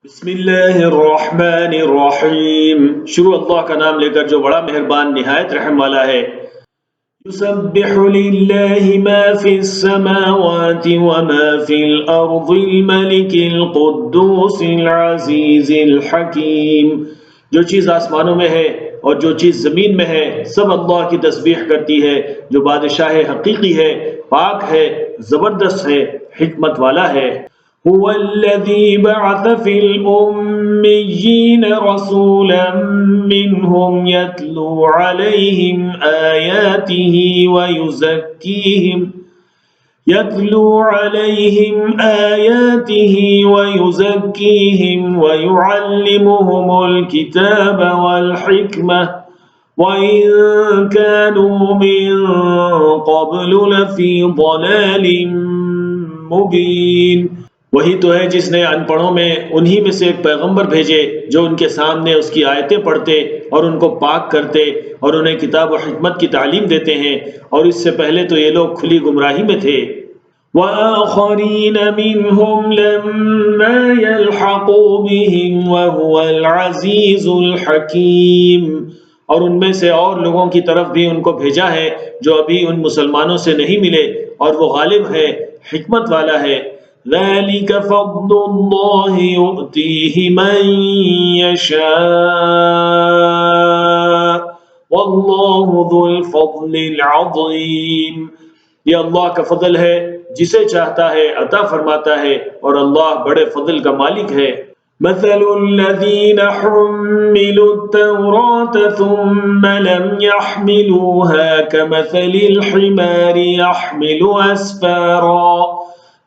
بسم اللہ الرحمن الرحیم، شروع اللہ کا نام لے کر جو بڑا مہربان نہایت رحم والا ہے۔ یسبح للہ ما فی السماوات وما فی الارض الملک القدوس العزیز الحکیم۔ جو چیز آسمانوں میں ہے اور جو چیز زمین میں ہے سب اللہ کی تسبیح کرتی ہے، جو بادشاہ حقیقی ہے، پاک ہے، زبردست ہے، حکمت والا ہے۔ هو الذي بعث في الأميين رسولا منهم يتلو عليهم آياته ويزكيهم ويعلمهم الكتاب والحكمة وإن كانوا من قبل لفي ضلال مبين۔ وہی تو ہے جس نے ان پڑھوں میں انہی میں سے ایک پیغمبر بھیجے جو ان کے سامنے اس کی آیتیں پڑھتے اور ان کو پاک کرتے اور انہیں کتاب و حکمت کی تعلیم دیتے ہیں، اور اس سے پہلے تو یہ لوگ کھلی گمراہی میں تھے۔ وَآخَرِينَ مِنْهُمْ لَمَّا يَلْحَقُوا بِهِمْ وَهُوَ الْعَزِيزُ الْحَكِيمُ، اور ان میں سے اور لوگوں کی طرف بھی ان کو بھیجا ہے جو ابھی ان مسلمانوں سے نہیں ملے، اور وہ غالب ہے، حکمت والا ہے۔ ذَلِكَ فَضْلُ اللَّهِ يُؤْتِيهِ مَن يَشَاءُ وَاللَّهُ ذُو الْفَضْلِ الْعَظِيمِ۔ یہ اللہ کا فضل ہے، جسے چاہتا ہے عطا فرماتا ہے، اور اللہ بڑے فضل کا مالک ہے۔ مثل الذين حملوا التوراة ثم لم يحملوها كمثل الحمار يحمل أسفارا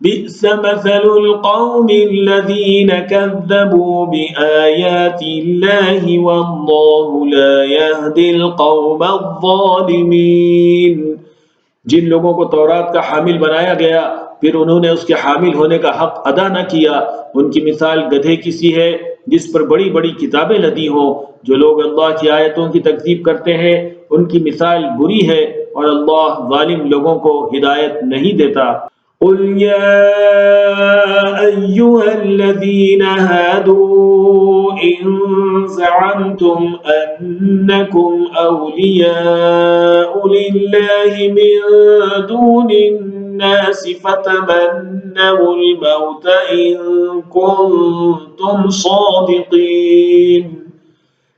بئس مثل القوم الذين كذبوا بآيات الله والله لا يهدي القوم الظالمين۔ جن لوگوں کو تورات کا حامل بنایا گیا پھر انہوں نے اس کے حامل ہونے کا حق ادا نہ کیا، ان کی مثال گدھے کی سی ہے جس پر بڑی بڑی کتابیں لدی ہوں۔ جو لوگ اللہ کی آیتوں کی تکذیب کرتے ہیں ان کی مثال بری ہے، اور اللہ ظالم لوگوں کو ہدایت نہیں دیتا۔ قل يا أيها الذين هادوا إن زعمتم أنكم أولياء لله من دون الناس فتمنوا الموت إن كنتم صادقين۔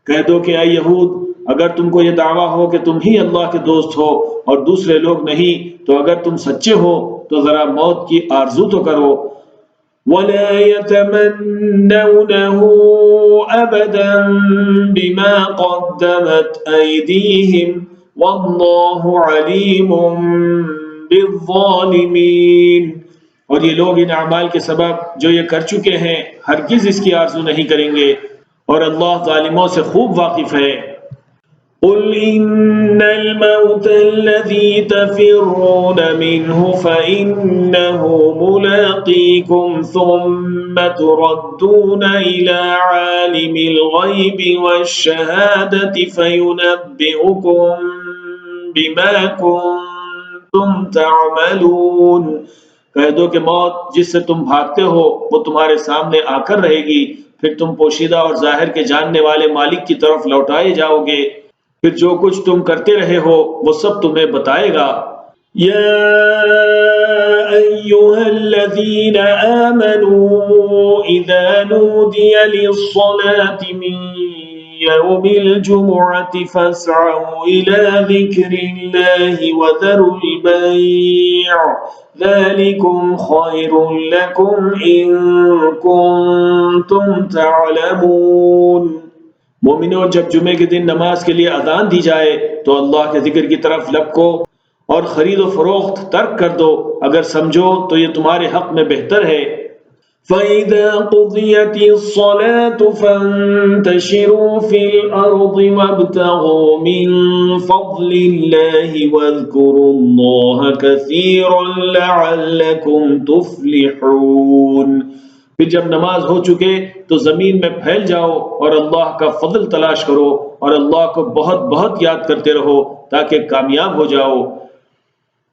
کہہ دو کہ اے یہود، اگر تم کو یہ دعویٰ ہو کہ تم ہی اللہ کے دوست ہو اور دوسرے لوگ نہیں، تو اگر تم سچے ہو تو ذرا موت کی آرزو تو کرو۔ وَلَا يَتَمَنَّوْنَهُ أَبَدًا بِمَا قَدَّمَتْ أَيْدِيهِمْ وَاللَّهُ عَلِيمٌ بِالظَّالِمِينَ۔ اور یہ لوگ ان اعمال کے سبب جو یہ کر چکے ہیں ہرگز اس کی آرزو نہیں کریں گے، اور اللہ ظالموں سے خوب واقف ہے۔ قل إن الموت الذي تفرون منه فإنه ملاقيكم ثم تردون إلى عالم الغيب والشهادة فينبئكم بما كنتم تعملون۔ کہہ دو کہ موت جس سے تم بھاگتے ہو وہ تمہارے سامنے آ کر رہے گی، پھر تم پوشیدہ اور ظاہر کے جاننے والے مالک کی طرف لوٹائے جاؤ گے، پھر جو کچھ تم کرتے رہے ہو وہ سب تمہیں بتائے گا۔ یا ایھا الذین آمنوا اذا نودی للصلاة من یوم الجمعة فاسعوا الى ذکر اللہ وذروا البیع ذلکم خیر لکم ان کنتم تعلمون۔ مومنوں، جب جمعے کے دن نماز کے لیے اذان دی جائے تو اللہ کے ذکر کی طرف لپکو اور خرید و فروخت ترک کر دو، اگر سمجھو تو یہ تمہارے حق میں بہتر ہے۔ فَإِذَا قُضِيَتِ الصَّلَاةُ فَانتَشِرُوا فِي الْأَرْضِ وَابْتَغُوا مِن فَضْلِ اللَّهِ وَاذْكُرُوا اللَّهَ كَثِيرًا لَعَلَّكُمْ تُفْلِحُونَ۔ پھر جب نماز ہو چکے تو زمین میں پھیل جاؤ اور اللہ کا فضل تلاش کرو، اور اللہ کو بہت بہت یاد کرتے رہو تاکہ کامیاب ہو جاؤ۔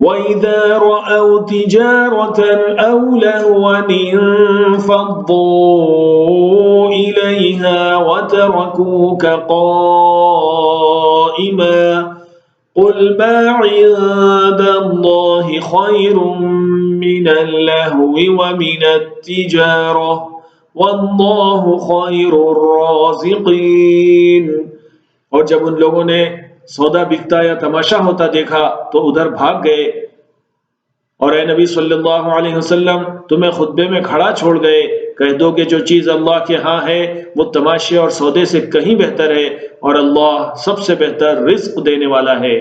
وَإِذَا رَأَوْا تِجَارَةً أَوْ لَهْوًا انفَضُّوا عليها وتركوك قائما قل ما عند الله خير من اللهو ومن التجارة والله خير الرازقين۔ اور جب ان لوگوں نے سودا بکتا یا تماشا ہوتا دیکھا تو ادھر بھاگ گئے، اور اے نبی صلی اللہ علیہ وسلم تمہیں خطبے میں کھڑا چھوڑ گئے۔ کہہ دو کہ جو چیز اللہ کے ہاں ہے وہ تماشے اور سودے سے کہیں بہتر ہے، اور اللہ سب سے بہتر رزق دینے والا ہے۔